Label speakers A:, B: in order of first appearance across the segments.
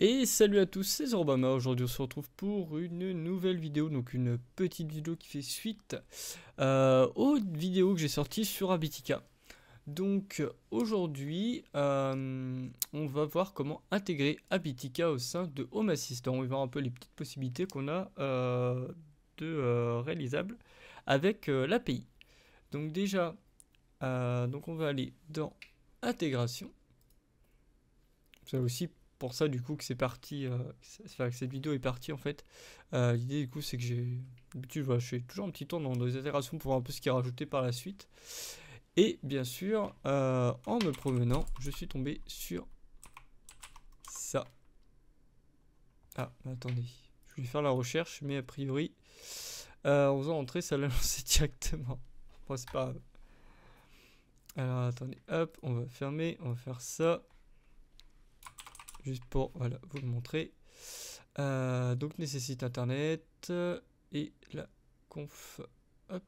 A: Et salut à tous, c'est Zorbama. Aujourd'hui on se retrouve pour une nouvelle vidéo, donc une petite vidéo qui fait suite aux vidéos que j'ai sorties sur Habitica. Donc aujourd'hui on va voir comment intégrer Habitica au sein de Home Assistant. On va voir un peu les petites possibilités qu'on a réalisables avec l'API. Donc déjà, donc on va aller dans Intégration. C'est aussi pour ça du coup que c'est parti, que cette vidéo est partie en fait. L'idée du coup c'est que d'habitude voilà, je fais toujours un petit tour dans les itérations pour voir un peu ce qui est rajouté par la suite. Et bien sûr, en me promenant, je suis tombé sur ça. Ah, attendez, je vais faire la recherche, mais a priori, en faisant entrer, ça l'a lancé directement. Bon, c'est pas grave. Alors attendez, hop, on va fermer, on va faire ça. Juste pour voilà, vous le montrer. Donc nécessite internet et la conf. Hop.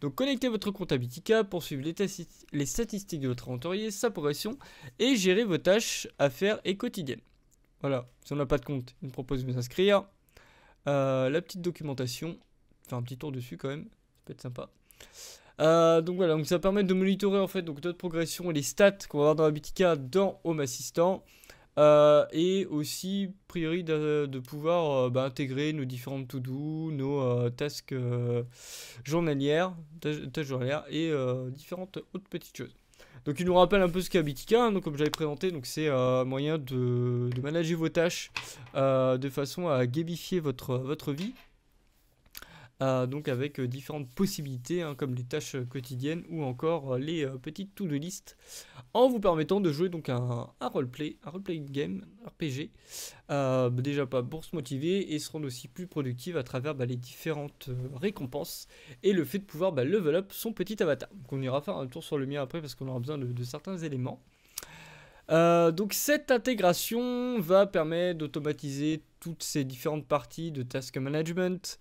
A: Donc connectez votre compte Habitica pour suivre les statistiques de votre inventorié, sa progression et gérer vos tâches, affaires et quotidiennes. Voilà, si on n'a pas de compte, il nous propose de vous inscrire. La petite documentation, faire un petit tour dessus quand même, ça peut être sympa. Donc voilà, donc ça permet de monitorer en fait donc notre progression et les stats qu'on va avoir dans Habitica dans Home Assistant. Et aussi, priori, de pouvoir intégrer nos différentes to-do, nos tasks journalières, tâches journalières et différentes autres petites choses. Donc il nous rappelle un peu ce qu'est Habitica, hein, donc comme j'avais présenté, donc c'est un moyen de manager vos tâches de façon à gamifier votre vie. Donc avec différentes possibilités hein, comme les tâches quotidiennes ou encore les petites to-do list en vous permettant de jouer donc un roleplay game, RPG, déjà pas pour se motiver et se rendre aussi plus productive à travers les différentes récompenses et le fait de pouvoir level up son petit avatar. Donc on ira faire un tour sur le mien après parce qu'on aura besoin de certains éléments. Donc cette intégration va permettre d'automatiser toutes ces différentes parties de task management,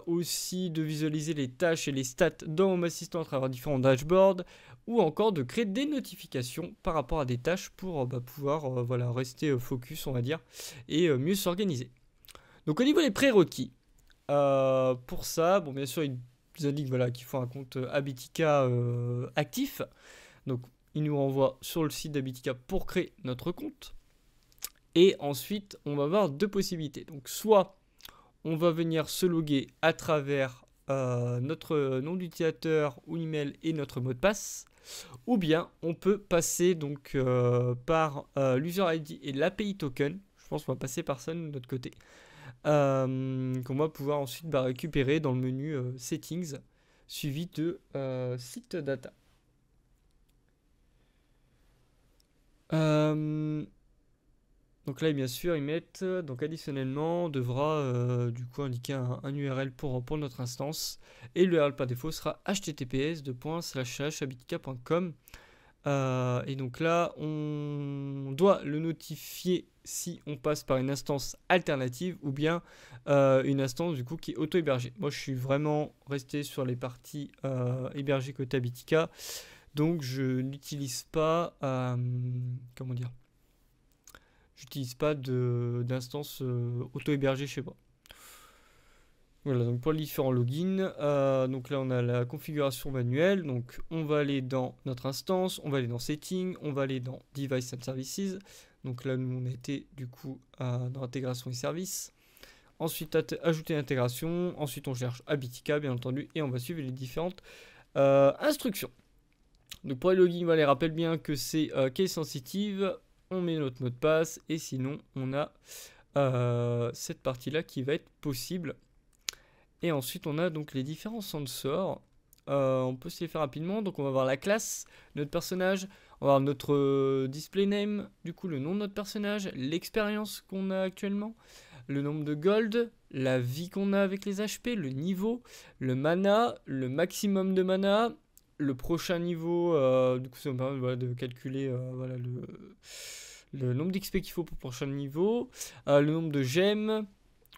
A: aussi de visualiser les tâches et les stats dans Home Assistant à travers différents dashboards ou encore de créer des notifications par rapport à des tâches pour pouvoir voilà, rester focus on va dire et mieux s'organiser. Donc au niveau des prérequis, pour ça, bon bien sûr ils indiquent voilà, qu'il faut un compte Habitica actif, donc il nous renvoie sur le site d'Habitica pour créer notre compte et ensuite on va avoir deux possibilités, donc soit on va venir se loguer à travers notre nom d'utilisateur ou email et notre mot de passe, ou bien on peut passer donc par l'user ID et l'API token. Je pense qu'on va passer par ça de notre côté, qu'on va pouvoir ensuite récupérer dans le menu settings suivi de site data. Donc là, bien sûr, ils mettent, donc additionnellement, on devra du coup indiquer un URL pour notre instance. Et l'URL par défaut sera https://habitica.com. Et donc là, on doit le notifier si on passe par une instance alternative ou bien une instance du coup qui est auto-hébergée. Moi, je suis vraiment resté sur les parties hébergées côté Habitica. Donc, je n'utilise pas, comment dire, j'utilise pas d'instance auto-hébergée chez moi. Voilà, donc pour les différents logins, donc là on a la configuration manuelle, donc on va aller dans notre instance, on va aller dans Settings, on va aller dans Device and Services, donc là nous on était du coup dans Intégration et Services. Ensuite ajouter l'intégration, ensuite on cherche Habitica bien entendu, et on va suivre les différentes instructions. Donc pour les logins, on les rappelle bien que c'est case sensitive, on met notre mot de passe et sinon on a cette partie là qui va être possible. Et ensuite on a donc les différents sensors. On peut se les faire rapidement. Donc on va voir la classe, notre personnage, on va voir notre display name, du coup le nom de notre personnage, l'expérience qu'on a actuellement, le nombre de gold, la vie qu'on a avec les HP, le niveau, le mana, le maximum de mana, le prochain niveau, du coup ça me permet voilà, de calculer voilà, le nombre d'XP qu'il faut pour le prochain niveau, le nombre de gemmes.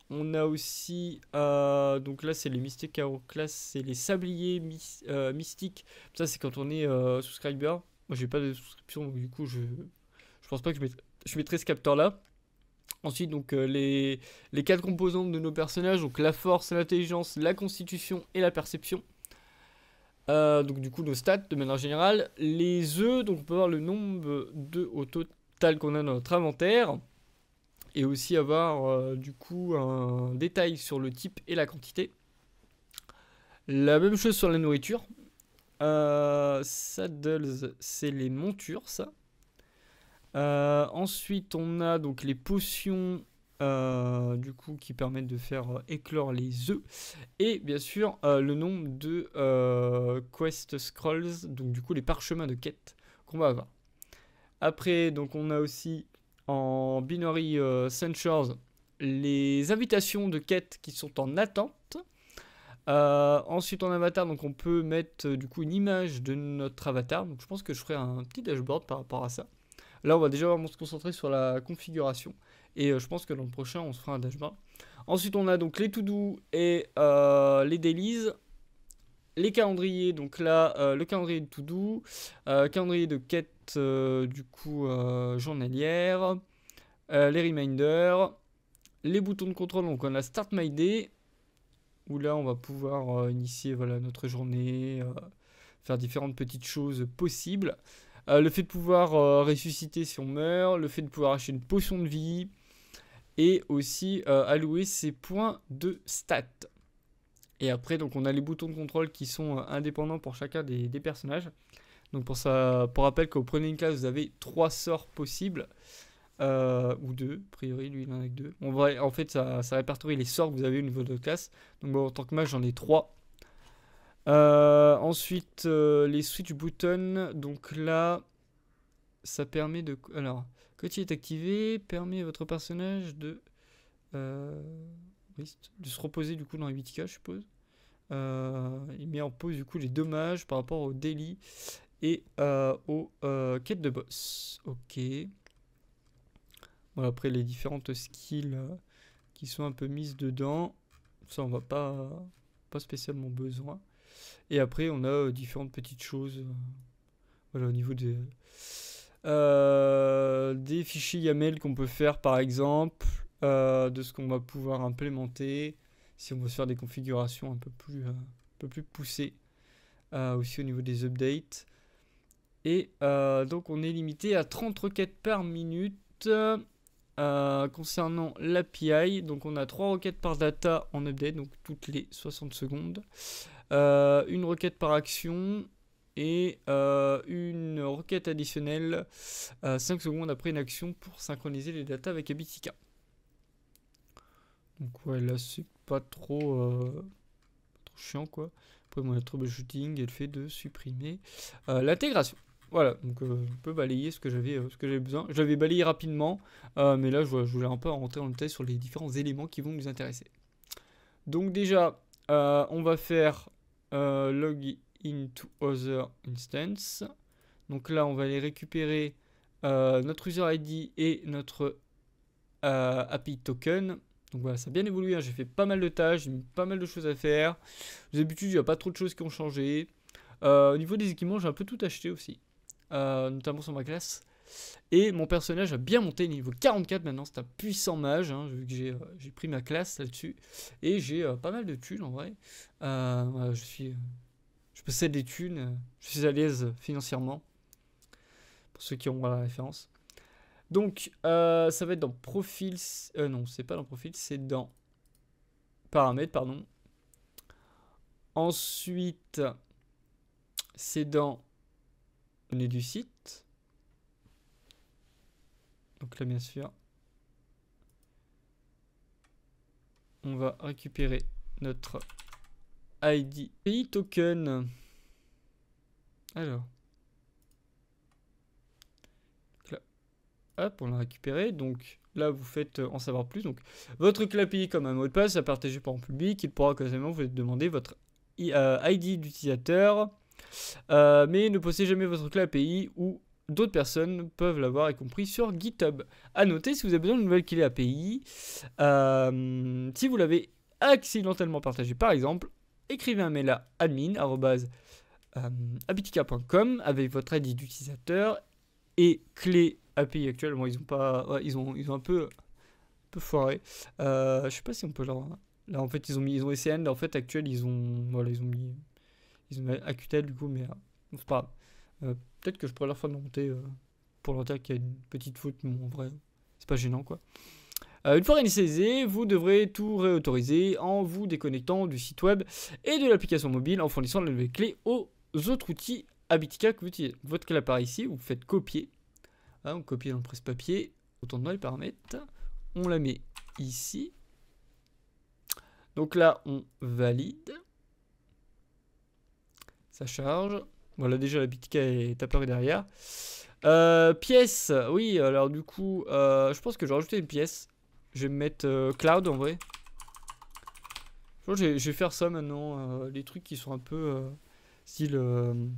A: On a aussi, donc là c'est les Mystic Hero Class, c'est les sabliers mystiques. Ça c'est quand on est subscriber. Moi j'ai pas de souscription donc du coup je pense pas que je mettrai je mettrai ce capteur-là. Ensuite, donc, les 4 composantes de nos personnages, donc la force, l'intelligence, la constitution et la perception. Donc du coup, nos stats de manière générale. Les œufs, donc on peut voir le nombre d'œufs au total qu'on a dans notre inventaire. Et aussi avoir du coup un détail sur le type et la quantité. La même chose sur la nourriture. Saddles, c'est les montures, ça. Ensuite, on a donc les potions du coup qui permettent de faire éclore les œufs. Et bien sûr, le nombre de quest scrolls, donc du coup les parchemins de quête qu'on va avoir. Après, donc on a aussi en binary censures les invitations de quête qui sont en attente. Ensuite en avatar, donc on peut mettre du coup une image de notre avatar. Donc je pense que je ferai un petit dashboard par rapport à ça. Là on va déjà vraiment se concentrer sur la configuration. Et je pense que dans le prochain on se fera un dashboard. Ensuite on a donc les to-do et les dailies. Les calendriers, donc là le calendrier de to-do, calendrier de quête du coup journalière, les reminders, les boutons de contrôle, donc on a Start My Day, où là on va pouvoir initier voilà, notre journée, faire différentes petites choses possibles. Le fait de pouvoir ressusciter si on meurt, le fait de pouvoir acheter une potion de vie, et aussi allouer ses points de stats. Et après, donc, on a les boutons de contrôle qui sont indépendants pour chacun des personnages. Donc pour rappel, quand vous prenez une classe, vous avez 3 sorts possibles. Ou 2, a priori, lui il en a que 2. En fait, ça répertorie les sorts que vous avez au niveau de votre classe. Donc bon, en tant que mage, j'en ai 3. Ensuite, les switch buttons. Donc là, ça permet de... Alors, quand il est activé, permet à votre personnage de se reposer du coup dans les 8K, je suppose. Il met en pause du coup les dommages par rapport au daily et aux quêtes de boss. Ok. Voilà, après les différentes skills qui sont un peu mises dedans. Ça on va pas spécialement besoin. Et après on a différentes petites choses. Voilà, au niveau des fichiers YAML qu'on peut faire par exemple. De ce qu'on va pouvoir implémenter si on veut se faire des configurations un peu plus poussées, aussi au niveau des updates. Et donc on est limité à 30 requêtes par minute concernant l'API. Donc on a 3 requêtes par data en update, donc toutes les 60 secondes, une requête par action et une requête additionnelle 5 secondes après une action pour synchroniser les datas avec Abitica. Donc ouais, là c'est pas trop chiant quoi. Après mon troubleshooting et le fait de supprimer l'intégration. Voilà, donc je peux balayer ce que j'avais besoin. Je l'avais balayé rapidement, mais là je voulais un peu rentrer dans le détail sur les différents éléments qui vont nous intéresser. Donc déjà, on va faire log into other instance. Donc là on va aller récupérer notre user ID et notre API token. Donc voilà, ça a bien évolué, hein. J'ai fait pas mal de tâches, j'ai mis pas mal de choses à faire. D'habitude, il n'y a pas trop de choses qui ont changé. Au niveau des équipements, j'ai un peu tout acheté aussi, notamment sur ma classe. Et mon personnage a bien monté, niveau 44 maintenant, c'est un puissant mage, hein, vu que j'ai pris ma classe là-dessus. Et j'ai pas mal de thunes en vrai. Voilà, je possède des thunes, je suis à l'aise financièrement, pour ceux qui ont la référence. Donc, ça va être dans profil... non, c'est pas dans profil, c'est dans paramètres, pardon. Ensuite, c'est dans données du site. Donc là, bien sûr, on va récupérer notre ID API token. Alors... Hop, on l'a récupéré. Donc là, vous faites en savoir plus. Donc votre clé API comme un mot de passe à partager par en public. Il pourra occasionnellement vous demander votre ID d'utilisateur. Mais ne postez jamais votre clé API ou d'autres personnes peuvent l'avoir, y compris sur GitHub. A noter, si vous avez besoin d'une nouvelle clé API, si vous l'avez accidentellement partagé par exemple, écrivez un mail à admin@abitica.com avec votre ID d'utilisateur et clé API actuelle. Bon, ils ont pas, ouais, ils ont un peu foiré. Je sais pas si on peut leur. Là, en fait, ils ont essayé. En fait, actuel, ils ont Accutel du coup, mais c'est pas grave. Peut-être que je pourrais leur faire monter pour leur dire qu'il y a une petite faute, mais en vrai, c'est pas gênant quoi. Une fois réinitialisé, vous devrez tout réautoriser en vous déconnectant du site web et de l'application mobile en fournissant la nouvelle clé aux autres outils Habitica que vous utilisez. Votre clé apparaît ici, vous faites copier. On copie dans le presse-papier, autant dans les paramètres. On la met ici. Donc là, on valide. Ça charge. Voilà, déjà l'Habitica est apparu derrière. Pièce, oui, alors du coup, je pense que je vais rajouter une pièce. Je vais me mettre cloud en vrai. Je pense que je vais faire ça maintenant. Les trucs qui sont un peu style. En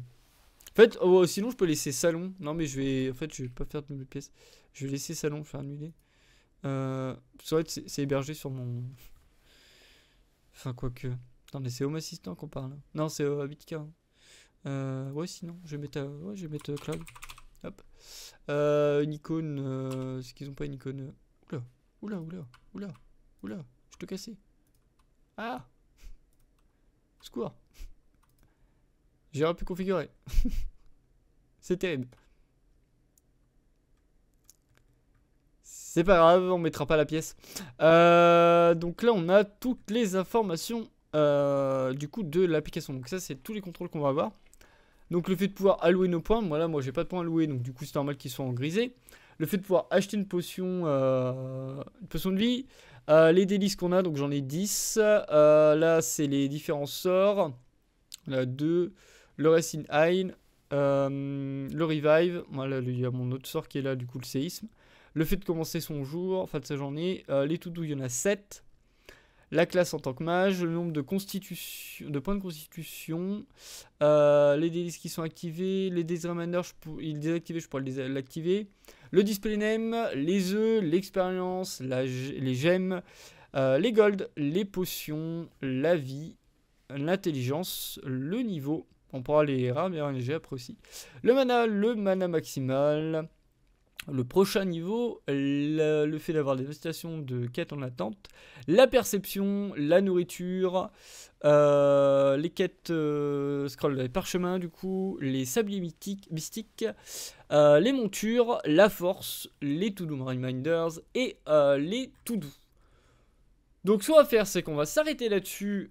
A: fait, sinon je peux laisser salon. Non, mais je vais pas faire de nouvelle pièce. Je vais laisser salon faire annuler. C'est hébergé sur mon. Enfin, quoique. Attendez, c'est Home Assistant qu'on parle. Non, c'est Habitica. Ouais, sinon, je vais mettre cloud. Hop. Une icône. Est-ce qu'ils ont pas une icône? Oula, je te cassais. Ah! Secours. J'ai pu configurer. C'est terrible. C'est pas grave, on mettra pas la pièce. Donc là, on a toutes les informations du coup de l'application. Donc ça, c'est tous les contrôles qu'on va avoir. Donc le fait de pouvoir allouer nos points. Voilà, moi j'ai pas de points alloués, donc du coup c'est normal qu'ils soient en grisé. Le fait de pouvoir acheter une potion de vie. Les délices qu'on a, donc j'en ai 10. Là, c'est les différents sorts. Là, 2. Le Rest in High. Le Revive. Voilà, il y a mon autre sort qui est là, du coup, le séisme. Le fait de commencer son jour, enfin de sa journée. Les to-do, il y en a 7. La classe en tant que mage, le nombre de points de constitution, les délices qui sont activés, les days reminder, il est désactivé, je pourrais l'activer. Le display name, les œufs, l'expérience, les gemmes, les gold, les potions, la vie, l'intelligence, le niveau. On pourra les ramer après aussi. Le mana maximal. Le prochain niveau, le fait d'avoir des stations de quêtes en attente, la perception, la nourriture, les quêtes scroll les parchemins du coup, les sabliers mystiques, les montures, la force, les to-do reminders et les to-do. Donc ce qu'on va faire, c'est qu'on va s'arrêter là-dessus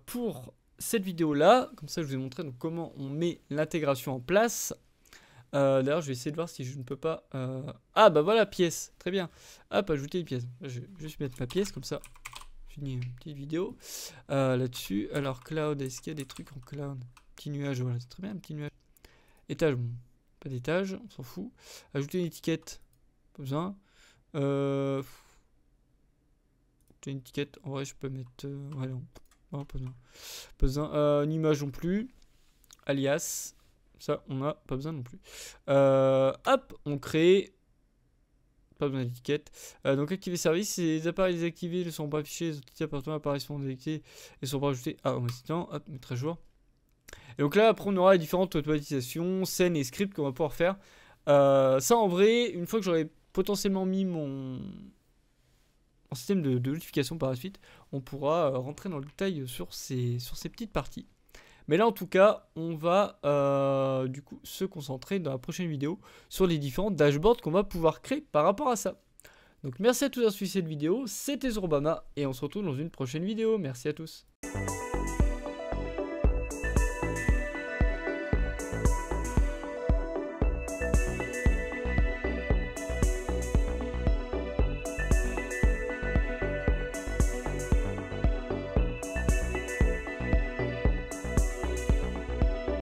A: pour cette vidéo-là. Comme ça, je vous ai montré donc, comment on met l'intégration en place. D'ailleurs, je vais essayer de voir si je ne peux pas... Ah, bah voilà, pièce. Très bien. Hop, ajouter une pièce. Je vais juste mettre ma pièce, comme ça. Fini une petite vidéo là-dessus. Alors, cloud, est-ce qu'il y a des trucs en cloud? Petit nuage, voilà, c'est très bien, un petit nuage. Étage, bon, pas d'étage, on s'en fout. Ajouter une étiquette, pas besoin. Ajouter une étiquette, en vrai, je peux mettre... ouais, non, pas besoin. Pas besoin. Une image non plus. Alias... Ça, on n'a pas besoin non plus. Hop, on crée. Pas besoin d'étiquette. Donc, activer service. Si les appareils désactivés ne sont pas affichés, les outils appartenant apparaissent désactivés et sont pas ajoutés à Home Assistant. Hop, mettre à jour. Et donc là, après, on aura les différentes automatisations, scènes et scripts qu'on va pouvoir faire. Ça, en vrai, une fois que j'aurai potentiellement mis mon système de notification par la suite, on pourra rentrer dans le détail sur ces petites parties. Mais là, en tout cas, on va du coup se concentrer dans la prochaine vidéo sur les différents dashboards qu'on va pouvoir créer par rapport à ça. Donc, merci à tous d'avoir suivi cette vidéo. C'était Zourbama et on se retrouve dans une prochaine vidéo. Merci à tous.